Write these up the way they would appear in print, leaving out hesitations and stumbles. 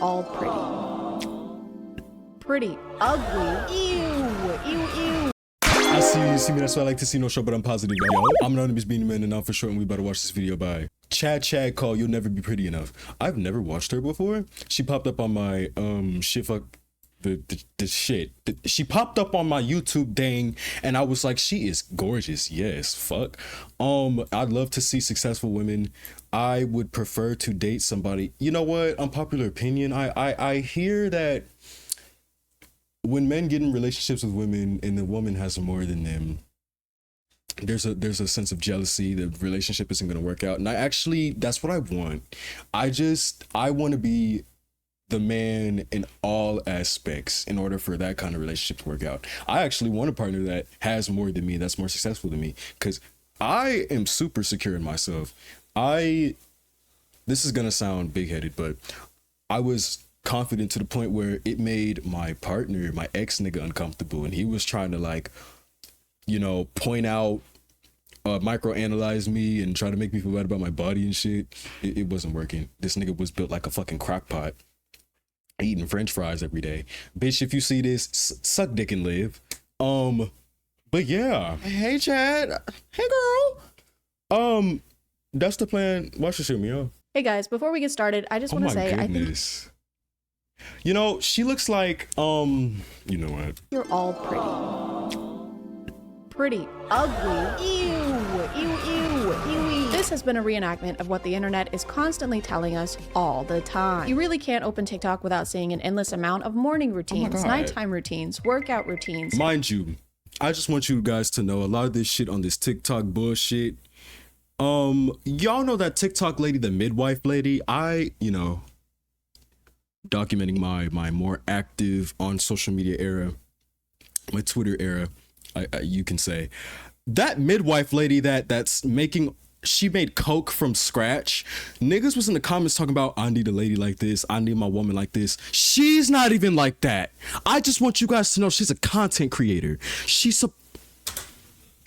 all pretty ugly. Ew. I see you see me, that's why I like to see no show, but I'm positive, yo. I'm Anonymous Beanie Man, and I'm for short, and we better watch this video. Bye. Chad call, you'll never be pretty enough. I've never watched her before. She popped up on my she popped up on my YouTube dang, and I was like, she is gorgeous. Yes, fuck. I'd love to see successful women. I would prefer to date somebody. You know what? Unpopular opinion. I hear that when men get in relationships with women and the woman has more than them, there's a sense of jealousy. The relationship isn't going to work out. And that's what I want. I want to be the man in all aspects in order for that kind of relationship to work out. I actually want a partner that has more than me, that's more successful than me, because I am super secure in myself. This is going to sound big-headed, but I was confident to the point where it made my partner, my ex nigga, uncomfortable, and he was trying to, like, you know, point out, microanalyze me and try to make me feel bad about my body and shit. It wasn't working. This nigga was built like a fucking crock pot, eating french fries every day. Bitch, if you see this, suck dick and live. But yeah, hey Chad, hey girl. That's the plan. Watch the shit me up. Hey guys, before we get started, I just want to say, goodness. You know, she looks like, you know what? You're all pretty ugly. Ew. This has been a reenactment of what the internet is constantly telling us all the time. You really can't open TikTok without seeing an endless amount of morning routines, nighttime routines, workout routines. Mind you, I just want you guys to know a lot of this shit on this TikTok bullshit. Y'all know that TikTok lady, the midwife lady. Documenting my more active on social media era, my Twitter era, you can say, that midwife lady she made coke from scratch. Niggas was in the comments talking about, I need a lady like this, I need my woman like this. She's not even like that. I just want you guys to know she's a content creator. She's a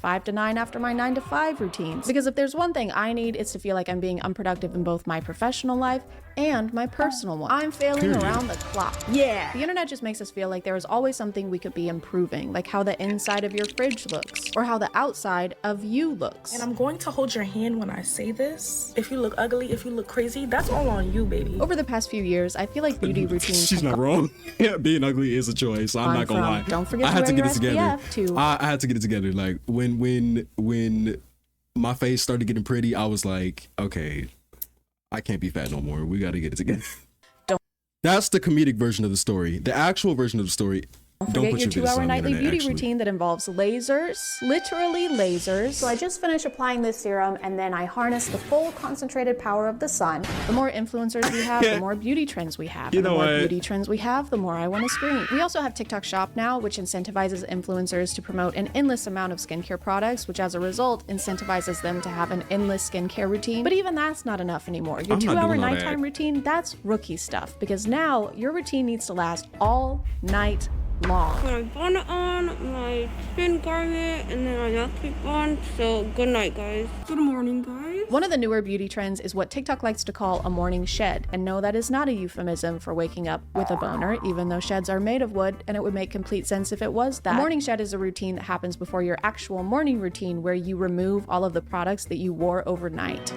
5 to 9 after my 9 to 5 routines. Because if there's one thing I need, it's to feel like I'm being unproductive in both my professional life and my personal one. I'm failing around the clock. Yeah. The internet just makes us feel like there is always something we could be improving, like how the inside of your fridge looks, or how the outside of you looks. And I'm going to hold your hand when I say this. If you look ugly, if you look crazy, that's all on you, baby. Over the past few years, I feel like beauty routines. She's not wrong. Yeah, being ugly is a choice. I'm not gonna lie. Don't forget I had to get it together. Too. I had to get it together. Like when my face started getting pretty, I was like, okay, I can't be fat no more. We got to get it together. That's the comedic version of the story. The actual version of the story. Don't forget your 2-hour nightly beauty routine that involves lasers, literally lasers. So I just finished applying this serum, and then I harness the full concentrated power of the sun. The more influencers we have, the more beauty trends we have. And the more beauty trends we have, the more I want to scream. We also have TikTok Shop now, which incentivizes influencers to promote an endless amount of skincare products, which as a result incentivizes them to have an endless skincare routine. But even that's not enough anymore. Your 2-hour nighttime routine, that's rookie stuff, because now your routine needs to last all night long. When I bonnet on, my skin garment, and then I not keep on. So good night, guys. Good morning, guys. One of the newer beauty trends is what TikTok likes to call a morning shed, and no, that is not a euphemism for waking up with a boner, even though sheds are made of wood, and it would make complete sense if it was that. A morning shed is a routine that happens before your actual morning routine, where you remove all of the products that you wore overnight.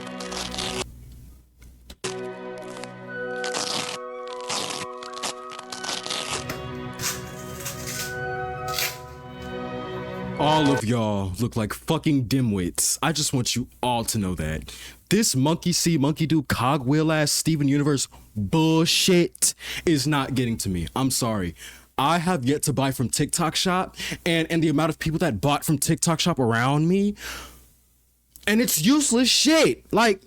All of y'all look like fucking dimwits. I just want you all to know that. This monkey see, monkey do, cogwheel ass Steven Universe bullshit is not getting to me. I'm sorry. I have yet to buy from TikTok Shop, and the amount of people that bought from TikTok Shop around me, and it's useless shit. Like,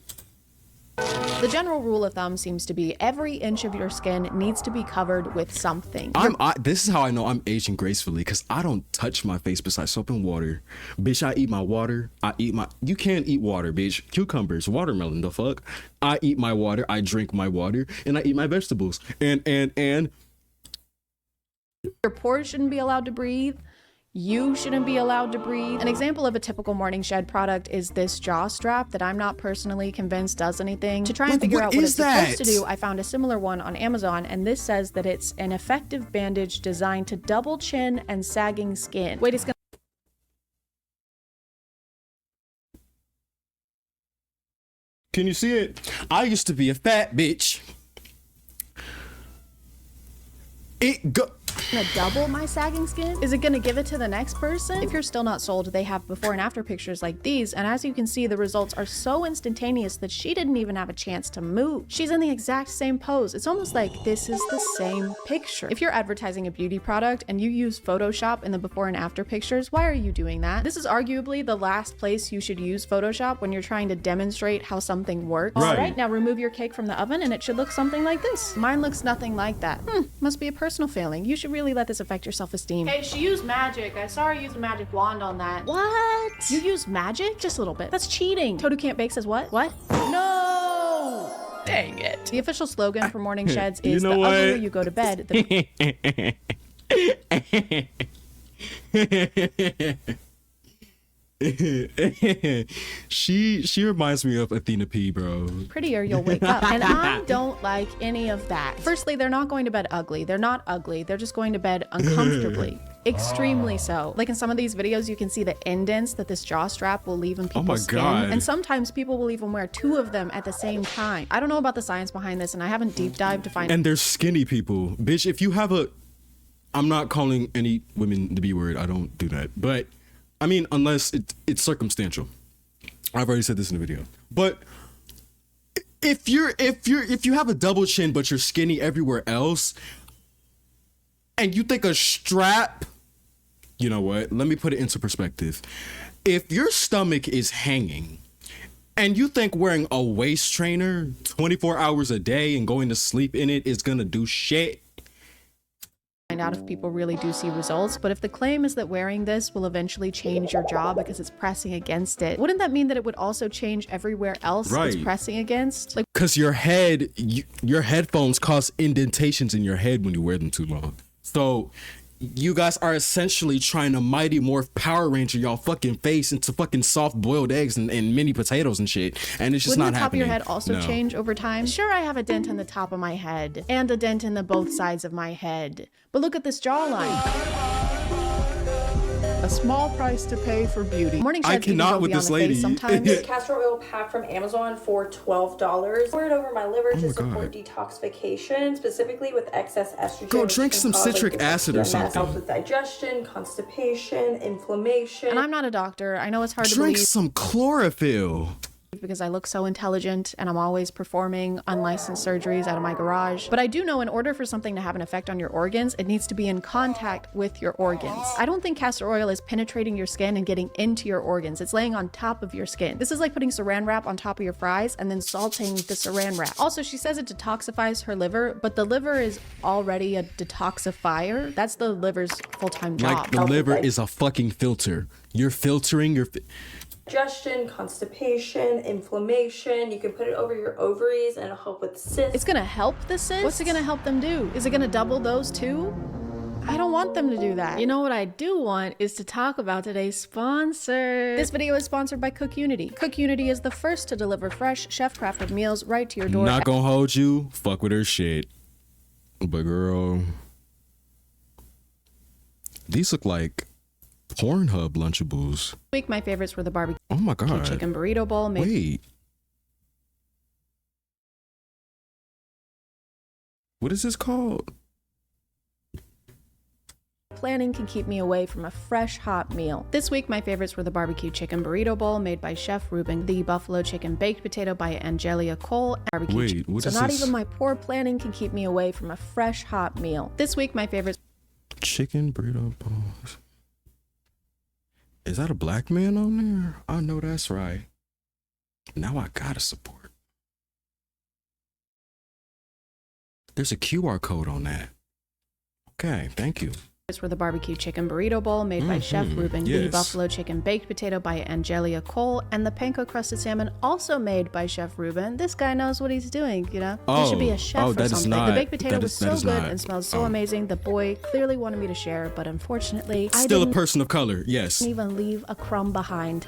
the general rule of thumb seems to be every inch of your skin needs to be covered with something. This is how I know I'm aging gracefully, because I don't touch my face besides soap and water. Bitch, I eat my water. You can't eat water, bitch. Cucumbers, watermelon, the fuck? I eat my water, I drink my water, and I eat my vegetables. And your pores shouldn't be allowed to breathe. you shouldn't be allowed to breathe. An example of a typical morning shed product is this jaw strap that I'm not personally convinced does anything. To try and figure out what it's supposed to do, I found a similar one on Amazon, and this says that it's an effective bandage designed to double chin and sagging skin. Wait, it's gonna... Can you see it? I used to be a fat bitch. Gonna double my sagging skin? Is it gonna give it to the next person? If you're still not sold, they have before and after pictures like these, and as you can see, the results are so instantaneous that she didn't even have a chance to move. She's in the exact same pose. It's almost like this is the same picture. If you're advertising a beauty product and you use Photoshop in the before and after pictures, why are you doing that? This is arguably the last place you should use Photoshop when you're trying to demonstrate how something works. Right. All right, now remove your cake from the oven and it should look something like this. Mine looks nothing like that. Must be a personal failing. You should really let this affect your self-esteem. Hey, she used magic. I saw her use a magic wand on that. What? You used magic? Just a little bit. That's cheating. Toadu Can't Bake says what? What? No! Dang it. The official slogan for morning sheds is the uglier you go to bed, she reminds me of Athena P, bro. prettier you'll wake up. And I don't like any of that. Firstly, they're not going to bed ugly. They're not ugly. They're just going to bed uncomfortably. Extremely so. Like in some of these videos, you can see the indents that this jaw strap will leave in people's skin. God. And sometimes people will even wear 2 of them at the same time. I don't know about the science behind this, and I haven't deep dived to find. And they're skinny people. Bitch, if you have a... I'm not calling any women the B word. I don't do that. But, I mean, unless it's circumstantial. I've already said this in the video. But if you have a double chin but you're skinny everywhere else, and you think a strap... You know what? Let me put it into perspective. If your stomach is hanging and you think wearing a waist trainer 24 hours a day and going to sleep in it is gonna do shit, find out if people really do see results. But if the claim is that wearing this will eventually change your jaw because it's pressing against it, wouldn't that mean that it would also change everywhere else it's pressing against? Like, because your headphones cause indentations in your head when you wear them too long. So you guys are essentially trying to Mighty Morph Power Ranger y'all fucking face into fucking soft boiled eggs and mini potatoes and shit, and it's just wouldn't not the top happening. of your head also No. change over time? Sure, I have a dent in the top of my head and a dent in the both sides of my head, but look at this jawline. A small price to pay for beauty. Morning I sheds even cannot go with beyond this the lady. face sometimes. Castor oil pack from Amazon for $12. Pour it over my liver to support detoxification, specifically with excess estrogen. Go drink some citric acid or something. Helps with digestion, constipation, inflammation. And I'm not a doctor. I know it's hard to Drink believe some chlorophyll. because I look so intelligent and I'm always performing unlicensed surgeries out of my garage. But I do know in order for something to have an effect on your organs, it needs to be in contact with your organs. I don't think castor oil is penetrating your skin and getting into your organs. It's laying on top of your skin. This is like putting saran wrap on top of your fries and then salting the saran wrap. Also, she says it detoxifies her liver, but the liver is already a detoxifier. That's the liver's full-time job. Like the liver is a fucking filter. You're filtering your... Digestion, constipation, inflammation. You can put it over your ovaries and it'll help with cysts. It's gonna help the cysts? What's it gonna help them do? Is it gonna double those too? I don't want them to do that. You know what I do want is to talk about today's sponsor. This video is sponsored by Cook Unity. Cook Unity is the first to deliver fresh, chef-crafted meals right to your door. Not gonna hold you. Fuck with her shit. But girl, these look like Pornhub Lunchables. This week, my favorites were the barbecue Oh my god. chicken burrito bowl made. Wait. What is this called? Planning can keep me away from a fresh, hot meal. This week, my favorites were the barbecue chicken burrito bowl made by Chef Ruben, the buffalo chicken baked potato by Angelia Cole, and barbecue Wait, chicken. what So is not this? even my poor planning can keep me away from a fresh, hot meal. This week, my favorites. Chicken burrito balls. Is that a black man on there? I know that's right. Now I gotta support. There's a QR code on that. Okay, thank you. For the barbecue chicken burrito bowl made by Chef Ruben, the yes. buffalo chicken baked potato by Angelia Cole, and the panko crusted salmon also made by Chef Ruben. This guy knows what he's doing, you know? He should be a chef or that is something. not- The baked potato that was is- so that is good not- and smelled so amazing. The boy clearly wanted me to share, but unfortunately, I Still a didn't person of color, yes. even leave a crumb behind.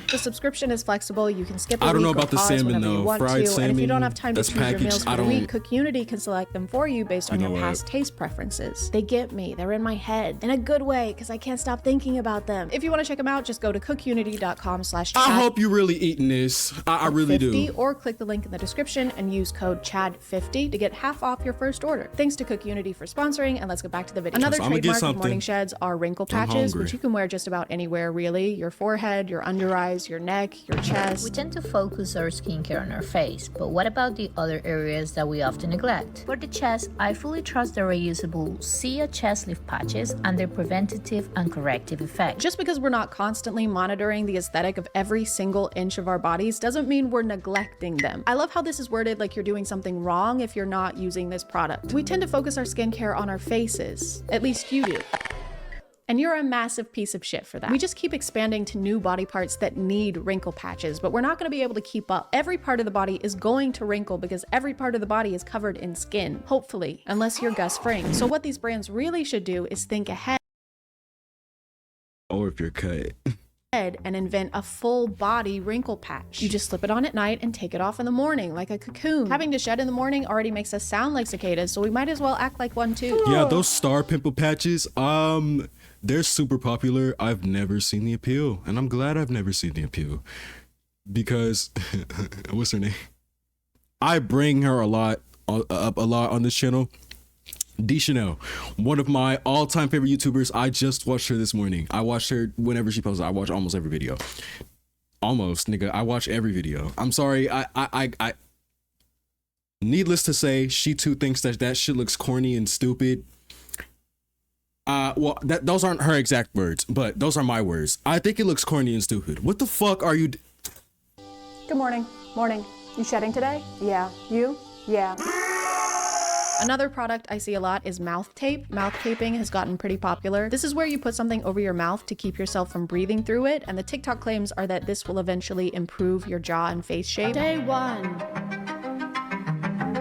The subscription is flexible. You can skip a I don't know week or about the pause salmon, whenever you though. want Fried to. And if you don't salmon, have time to that's choose your packaged. meals for I the don't- week, Cookunity can select them for you based on You your know what? past taste preferences. They get me. They're in my head. In a good way, because I can't stop thinking about them. If you want to check them out, just go to cookunity.com/chat. I hope you really eating this. I really 50, do. or click the link in the description and use code CHAD50 to get half off your first order. Thanks to Cookunity for sponsoring, and let's get back to the video. Another I'ma get trademark of something. Morning Sheds are wrinkle patches, hungry. which you can wear just about anywhere, really. Your forehead, your under eyes, your neck, your chest. We tend to focus our skincare on our face, but what about the other areas that we often neglect? For the chest, I fully trust the reusable Sia chest lift patches and their preventative and corrective effects. Just because we're not constantly monitoring the aesthetic of every single inch of our bodies doesn't mean we're neglecting them. I love how this is worded like you're doing something wrong if you're not using this product. We tend to focus our skincare on our faces. At least you do. And you're a massive piece of shit for that. We just keep expanding to new body parts that need wrinkle patches, but we're not going to be able to keep up. Every part of the body is going to wrinkle because every part of the body is covered in skin, hopefully, unless you're Gus Fring. So what these brands really should do is think ahead Or if you're cut. and invent a full body wrinkle patch. You just slip it on at night and take it off in the morning like a cocoon. Having to shed in the morning already makes us sound like cicadas, so we might as well act like one too. Yeah, those star pimple patches, they're super popular. I've never seen the appeal, and I'm glad I've never seen the appeal because what's her name? I bring her up a lot on this channel. D Chanel, one of my all-time favorite YouTubers. I just watched her this morning. I watched her whenever she posts. I watch almost every video. Almost, nigga. I watch every video. I'm sorry. I needless to say, she too thinks that shit looks corny and stupid. Well, those aren't her exact words, but those are my words. I think it looks corny and stupid. What the fuck are you? Good morning. Morning. You shedding today? Yeah. You? Yeah. Another product I see a lot is mouth tape. Mouth taping has gotten pretty popular. This is where you put something over your mouth to keep yourself from breathing through it, and the TikTok claims are that this will eventually improve your jaw and face shape. Day 1.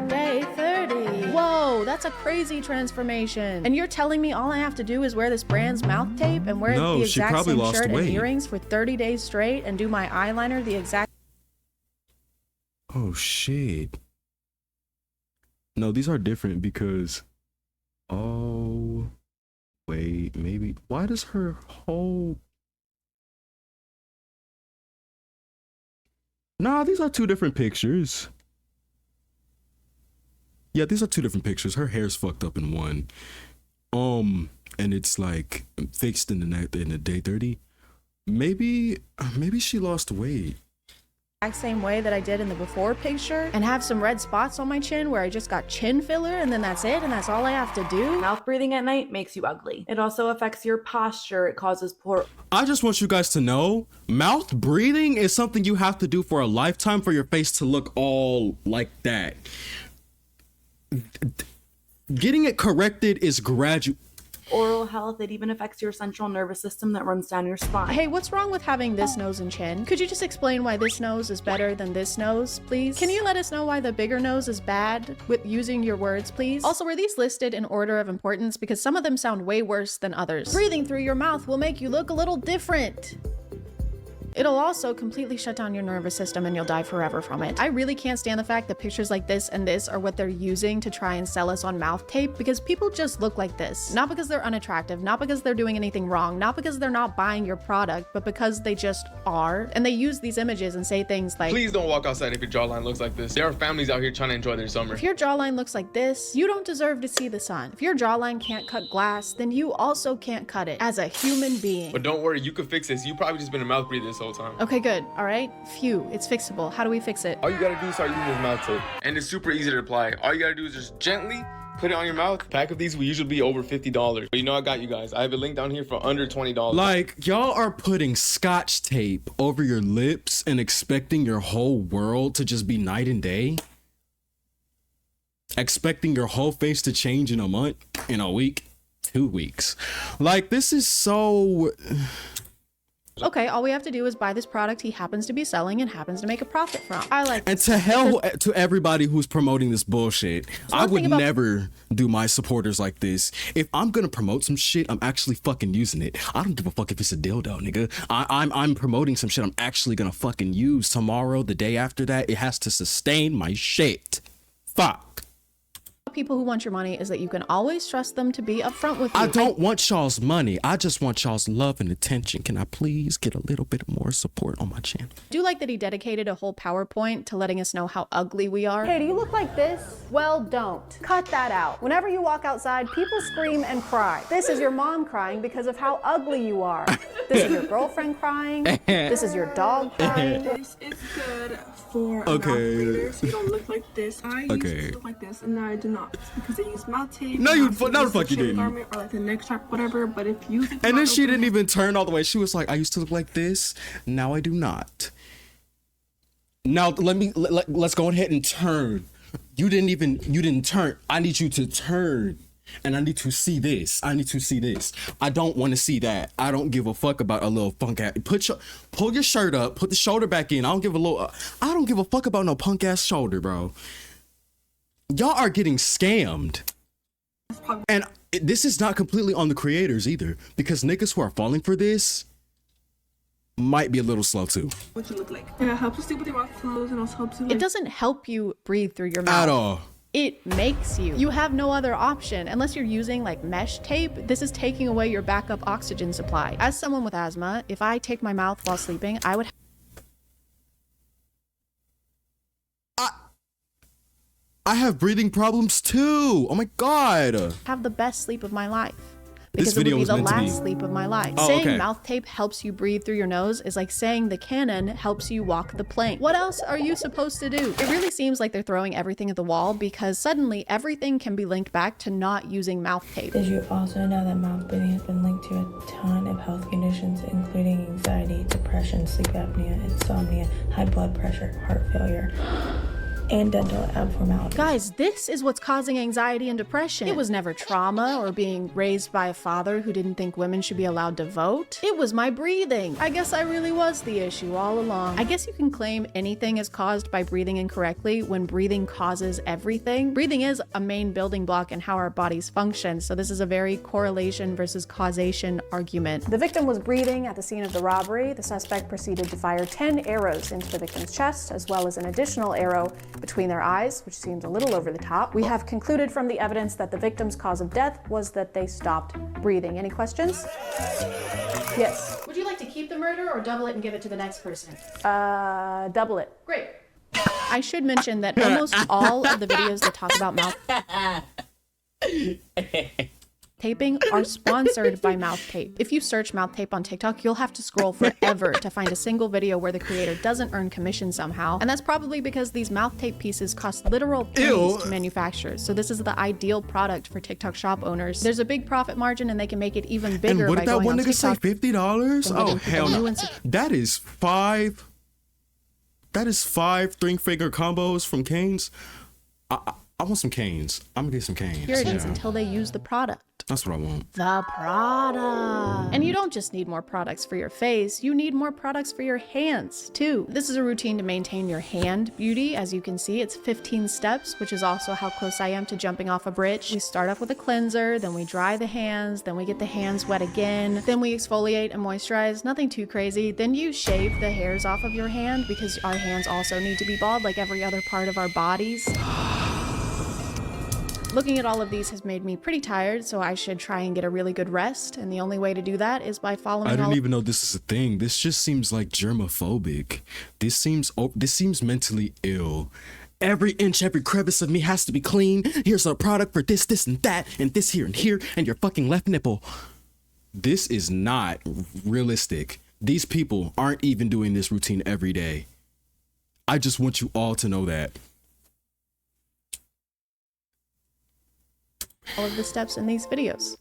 Day 30. Whoa, that's a crazy transformation. And you're telling me all I have to do is wear this brand's mouth tape and wear No, the she exact probably same lost shirt and weight. earrings for 30 days straight and do my eyeliner the exact Oh shit. No, these are different because. Oh, wait, maybe. Why does her whole. Nah, these are two different pictures. Yeah, these are two different pictures. Her hair's fucked up in one. And it's like fixed in the day 30. Maybe she lost weight. exact same way that I did in the before picture and have some red spots on my chin where I just got chin filler and then that's it and that's all I have to do. Mouth breathing at night makes you ugly. It also affects your posture. It causes poor I just want you guys to know, mouth breathing is something you have to do for a lifetime for your face to look all like that. Getting it corrected is gradual. oral health. It even affects your central nervous system that runs down your spine. Hey, what's wrong with having this nose and chin? Could you just explain why this nose is better than this nose, please? Can you let us know why the bigger nose is bad with using your words, please? Also, were these listed in order of importance? Because some of them sound way worse than others. Breathing through your mouth will make you look a little different. It'll also completely shut down your nervous system and you'll die forever from it. I really can't stand the fact that pictures like this and this are what they're using to try and sell us on mouth tape, because people just look like this. Not because they're unattractive, not because they're doing anything wrong, not because they're not buying your product, but because they just are. And they use these images and say things like, please don't walk outside if your jawline looks like this. There are families out here trying to enjoy their summer. if your jawline looks like this, you don't deserve to see the sun. If your jawline can't cut glass, then you also can't cut it as a human being. But don't worry, you can fix this. You probably just been a mouth breather this whole time. Okay, good. All right. Phew, it's fixable. How do we fix it? All you gotta do is start using this mouth tape. And it's super easy to apply. All you gotta do is just gently put it on your mouth. Pack of these will usually be over $50. But you know I got you guys. I have a link down here for under $20. Like, y'all are putting scotch tape over your lips and expecting your whole world to just be night and day? Expecting your whole face to change in a month, in a week? 2 weeks. Like, this is so... Okay, all we have to do is buy this product he happens to be selling and happens to make a profit from. I like And this. to hell to everybody who's promoting this bullshit. I would never do my supporters like this. If I'm gonna promote some shit, I'm actually fucking using it. I don't give a fuck if it's a dildo, nigga. I'm promoting some shit I'm actually gonna fucking use tomorrow, the day after that. It has to sustain my shit. Fuck. People who want your money is that you can always trust them to be upfront with you. I don't want y'all's money. I just want y'all's love and attention. Can I please get a little bit more support on my channel? I do like that he dedicated a whole PowerPoint to letting us know how ugly we are. Hey, do you look like this? Well, don't. Cut that out. Whenever you walk outside, people scream and cry. This is your mom crying because of how ugly you are. This is your girlfriend crying. This is your dog crying. This is good for mouth breathers, so you don't look like this. I used to look like this, and now I do not. It's because I use mouth tape. No, you no, the fuck you didn't. Garment or like the neck strap, whatever. But if you and then she didn't even turn all the way. She was like, "I used to look like this. Now I do not." Now let's go ahead and turn. You didn't turn. I need you to turn. And I need to see this. I need to see this. I don't want to see that. I don't give a fuck about a little punk ass. Pull your shirt up. Put the shoulder back in. I don't give a fuck about no punk ass shoulder, bro. Y'all are getting scammed. And this is not completely on the creators either, because niggas who are falling for this might be a little slow too. What you look like. And it helps you sleep with your mouth closed, and also helps you. It doesn't help you breathe through your mouth at all. It makes you. You have no other option unless you're using like mesh tape. This is taking away your backup oxygen supply. As someone with asthma, if I take my mouth while sleeping, I would I have breathing problems too. Oh my god. have the best sleep of my life. Because This video it would was be the meant to be- last sleep of my life. Oh, Saying okay. mouth tape helps you breathe through your nose is like saying the cannon helps you walk the plank. What else are you supposed to do? It really seems like they're throwing everything at the wall because suddenly everything can be linked back to not using mouth tape. Did you also know that mouth breathing has been linked to a ton of health conditions, including anxiety, depression, sleep apnea, insomnia, high blood pressure, heart failure, and dental abnormalities? Guys, this is what's causing anxiety and depression. It was never trauma or being raised by a father who didn't think women should be allowed to vote. It was my breathing. I guess I really was the issue all along. I guess you can claim anything is caused by breathing incorrectly when breathing causes everything. Breathing is a main building block in how our bodies function, so this is a very correlation versus causation argument. The victim was breathing at the scene of the robbery. The suspect proceeded to fire 10 arrows into the victim's chest, as well as an additional arrow between their eyes, which seemed a little over the top. We have concluded from the evidence that the victim's cause of death was that they stopped breathing. Any questions? Yes. Would you like to keep the murder or double it and give it to the next person? Double it. Great. I should mention that almost all of the videos that talk about mouth taping are sponsored by mouth tape. If you search mouth tape on TikTok, you'll have to scroll forever to find a single video where the creator doesn't earn commission somehow. And that's probably because these mouth tape pieces cost literal pennies to manufacture. So this is the ideal product for TikTok shop owners. There's a big profit margin and they can make it even bigger. And what by did that going one on nigga say? TikTok $50? and Oh getting hell people no. new That is five 3-finger combos from Cane's. I want some Cane's. I'm gonna get some Cane's. securities until they use the product. That's what I want. The product. And you don't just need more products for your face, you need more products for your hands too. This is a routine to maintain your hand beauty. As you can see, it's 15 steps, which is also how close I am to jumping off a bridge. We start off with a cleanser, then we dry the hands, then we get the hands wet again, then we exfoliate and moisturize, nothing too crazy. Then you shave the hairs off of your hand because our hands also need to be bald like every other part of our bodies. Looking at all of these has made me pretty tired, so I should try and get a really good rest. And the only way to do that is by following I didn't even know this is a thing. This just seems like germophobic. This seems mentally ill. Every inch, every crevice of me has to be clean. Here's a product for this, this, and that, and this here and here, and your fucking left nipple. This is not realistic. These people aren't even doing this routine every day. I just want you all to know that. all of the steps in these videos.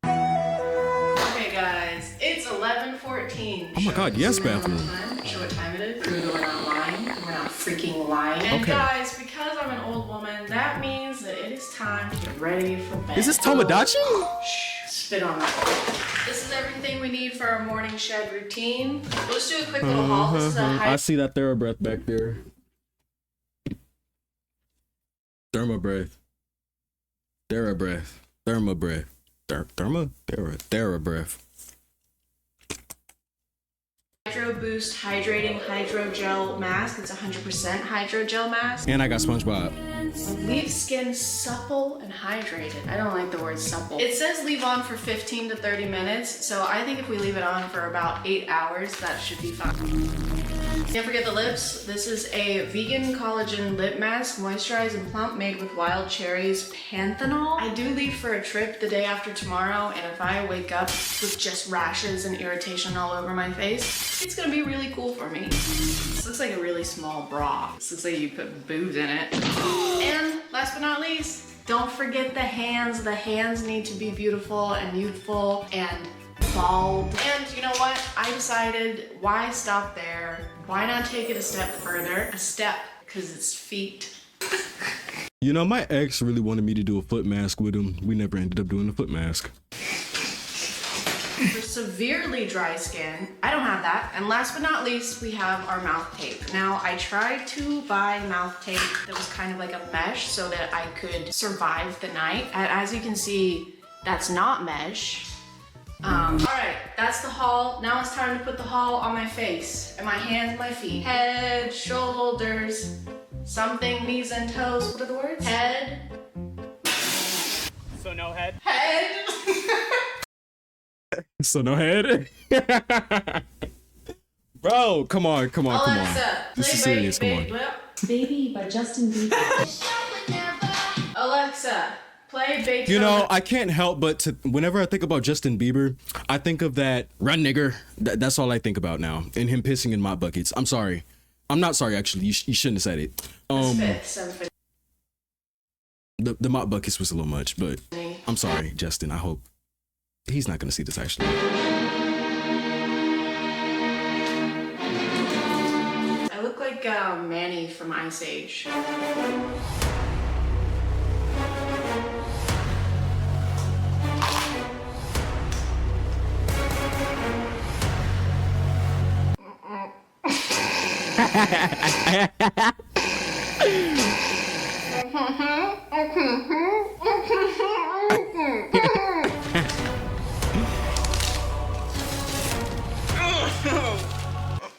Okay guys, it's 11:14. Oh my god, yes, bathroom. Show what time it is. We're not lying. We're not freaking lying. And Okay. guys, because I'm an old woman, that means that it it's time to get ready for bed. Is this Tomodachi? Shh, spit on that. This is everything we need for our morning shed routine. We'll just do a quick little haul. This is a I see that TheraBreath back there. ThermaBreath. TheraBreath. ThermaBreath. TheraBreath. Hydro Boost Hydrating Hydrogel Mask. It's 100% hydrogel mask. And I got SpongeBob. Leave skin supple and hydrated. I don't like the word supple. It says leave on for 15 to 30 minutes, so I think if we leave it on for about 8 hours, that should be fine. Can't forget the lips. This is a vegan collagen lip mask, moisturized and plump, made with wild cherries panthenol. I do leave for a trip the day after tomorrow, and if I wake up with just rashes and irritation all over my face, it's gonna be really cool for me. This looks like a really small bra. This looks like you put boobs in it. And last but not least, don't forget the hands. The hands need to be beautiful and youthful and bald. And you know what? I decided, why stop there? Why not take it a step further? A step, because it's feet. You know, my ex really wanted me to do a foot mask with him. We never ended up doing a foot mask. For severely dry skin, I don't have that. And last but not least, we have our mouth tape. Now, I tried to buy mouth tape that was kind of like a mesh so that I could survive the night. And as you can see, that's not mesh. All right, that's the haul. Now it's time to put the haul on my face and my hands and my feet. Head, shoulders, something, knees and toes. What are the words? Head. So no head? Head. So no head. Bro, come on. Alexa, This is play serious, come on. Baby by Justin Bieber. Alexa, play Beethoven. You know, I can't help but to, whenever I think about Justin Bieber, I think of that run nigger. That's all I think about now. And him pissing in mop buckets. I'm sorry. I'm not sorry, actually. You shouldn't have said it. The mop buckets was a little much, but I'm sorry, Justin. I hope he's not going to see this, actually. I look like Manny from Ice Age.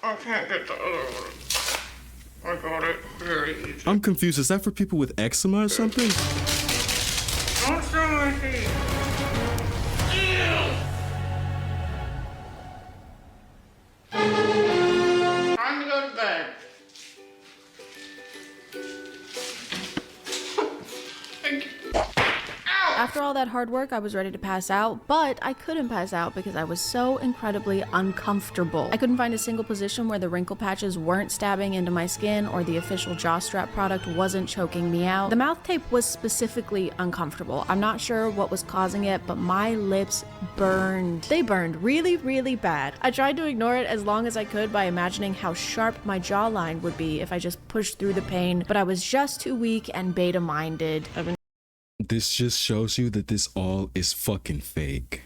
I can't get the other one. I got it very easy. I'm confused. Is that for people with eczema or something? Don't show my feet. Time to go to bed. After all that hard work, I was ready to pass out, but I couldn't pass out because I was so incredibly uncomfortable. I couldn't find a single position where the wrinkle patches weren't stabbing into my skin or the official jaw strap product wasn't choking me out. The mouth tape was specifically uncomfortable. I'm not sure what was causing it, but my lips burned. They burned really, really bad. I tried to ignore it as long as I could by imagining how sharp my jawline would be if I just pushed through the pain, but I was just too weak and beta-minded. This just shows you that this all is fucking fake.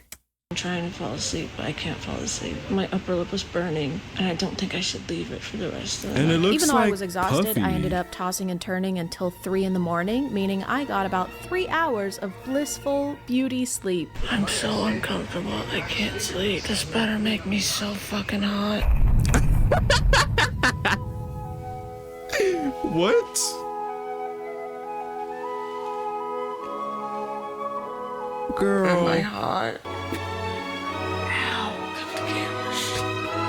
I'm trying to fall asleep, but I can't fall asleep. My upper lip was burning, and I don't think I should leave it for the rest of the night. And it looks Even though like I was exhausted, puffy. I ended up tossing and turning until 3 in the morning, meaning I got about 3 hours of blissful beauty sleep. I'm so uncomfortable. I can't sleep. This better make me so fucking hot. What? Girl. Am I hot? Ow, cut the camera.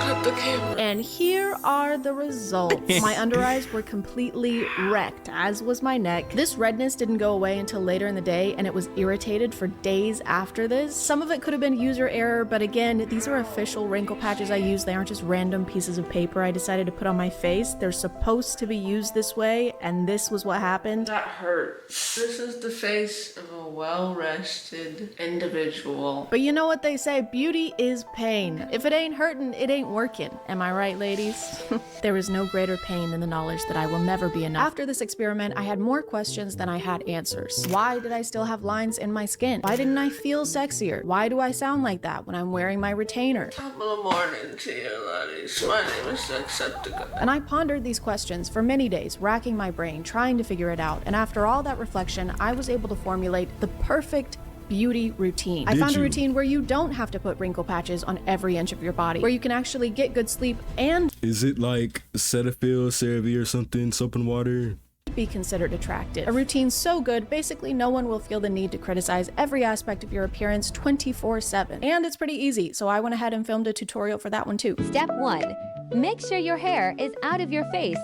Cut the camera. And here are the results. My under eyes were completely wrecked, as was my neck. This redness didn't go away until later in the day, and it was irritated for days after this. Some of it could have been user error, but again, these are official wrinkle patches I use. They aren't just random pieces of paper I decided to put on my face. They're supposed to be used this way, and this was what happened. That hurts. This is the face of a well-rested individual. But you know what they say, beauty is pain. If it ain't hurting, it ain't working. working. Am I right, ladies? There is no greater pain than the knowledge that I will never be enough. After this experiment, I had more questions than I had answers. Why did I still have lines in my skin? Why didn't I feel sexier? Why do I sound like that when I'm wearing my retainer? Top of the morning to you, ladies. My name is Sexceptica. And I pondered these questions for many days, racking my brain, trying to figure it out. And after all that reflection, I was able to formulate the perfect beauty routine. I found a routine where you don't have to put wrinkle patches on every inch of your body, where you can actually get good sleep and is it like Cetaphil, CeraVe or something, soap and water? Be considered attractive. A routine so good, basically no one will feel the need to criticize every aspect of your appearance 24/7. And it's pretty easy, so I went ahead and filmed a tutorial for that one too. Step 1. Make sure your hair is out of your face.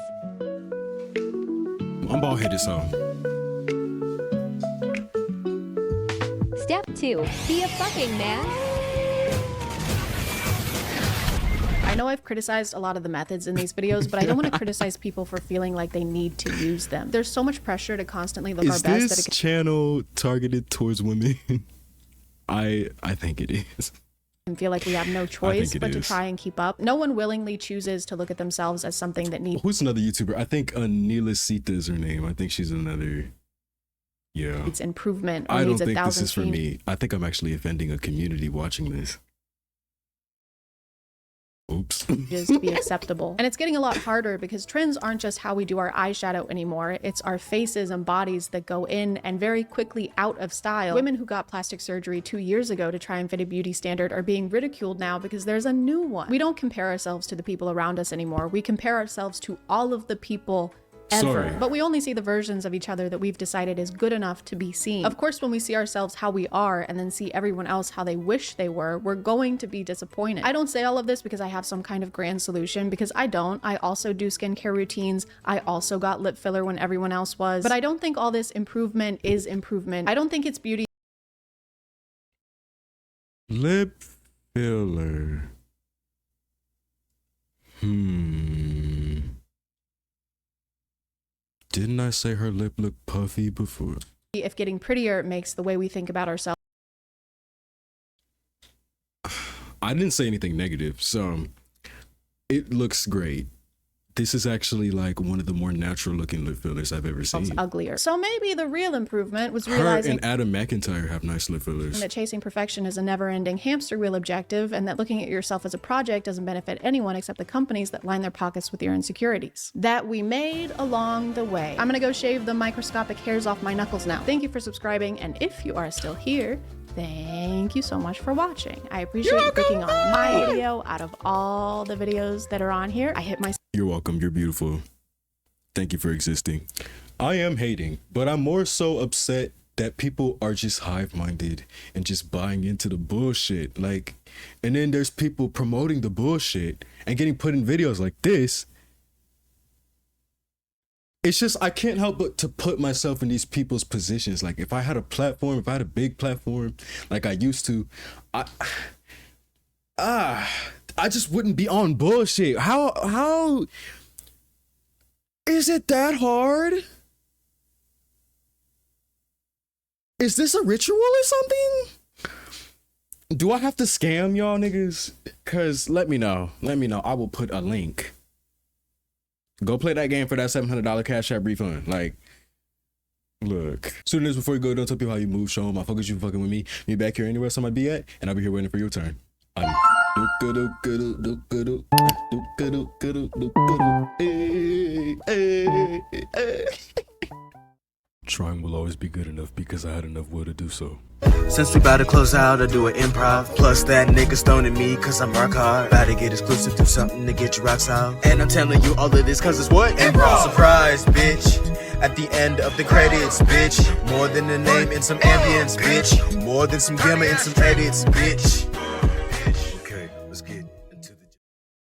I'm bald-headed, so. Step 2. Be a fucking man. I know I've criticized a lot of the methods in these videos, but I don't want to criticize people for feeling like they need to use them. There's so much pressure to constantly look our best. Is this channel targeted towards women? I think it is. And feel like we have no choice but to try and keep up. No one willingly chooses to look at themselves as something that needs. Who's another YouTuber? I think Neela Sita is her name. I think she's another. Yeah. It's improvement. Or I don't needs think this 1,000 is for me. I think I'm actually offending a community watching this. Oops. To be acceptable. And it's getting a lot harder because trends aren't just how we do our eyeshadow anymore. It's our faces and bodies that go in and very quickly out of style. Women who got plastic surgery 2 years ago to try and fit a beauty standard are being ridiculed now because there's a new one. We don't compare ourselves to the people around us anymore. We compare ourselves to all of the people ever. But we only see the versions of each other that we've decided is good enough to be seen. Of course, when we see ourselves how we are and then see everyone else how they wish they were, we're going to be disappointed. I don't say all of this because I have some kind of grand solution, because I don't. I also do skincare routines. I also got lip filler when everyone else was. But I don't think all this improvement is improvement. I don't think it's beauty. Lip filler. Didn't I say her lip looked puffy before? If getting prettier makes the way we think about ourselves. I didn't say anything negative, so it looks great. This is actually like one of the more natural looking lip fillers I've ever seen. Uglier. So maybe the real improvement was Her realizing and Adam McIntyre have nice lip fillers. that chasing perfection is a never-ending hamster wheel objective, and that looking at yourself as a project doesn't benefit anyone except the companies that line their pockets with your insecurities. That we made along the way. I'm gonna go shave the microscopic hairs off my knuckles now. Thank you for subscribing, and if you are still here, thank you so much for watching. I appreciate you clicking on my video out of all the videos that are on here. I hit my... You're welcome. You're beautiful. Thank you for existing. I am hating, but I'm more so upset that people are just hive-minded and just buying into the bullshit. Like, and then there's people promoting the bullshit and getting put in videos like this. It's just, I can't help but to put myself in these people's positions. Like, if I had a platform, if I had a big platform like I used to, I just wouldn't be on bullshit. How is it that hard? Is this a ritual or something? Do I have to scam y'all niggas? Cause let me know. I will put a link. Go play that game for that $700 Cash App refund. Like, look. Students, before you go, don't tell people how you move. Show them I fuck with you fucking with me. Me back here anywhere somebody be at, and I'll be here waiting for your turn. Trying will always be good enough because I had enough will to do so. Since we bout to close out, I do an improv. Plus that nigga stoning me cause I'm rock hard. About to get exclusive, do something to get your rocks out. And I'm telling you all of this cause it's what? Improv! Surprise, bitch. At the end of the credits, bitch. More than a name and some ambience, bitch. More than some gamma and some edits, bitch.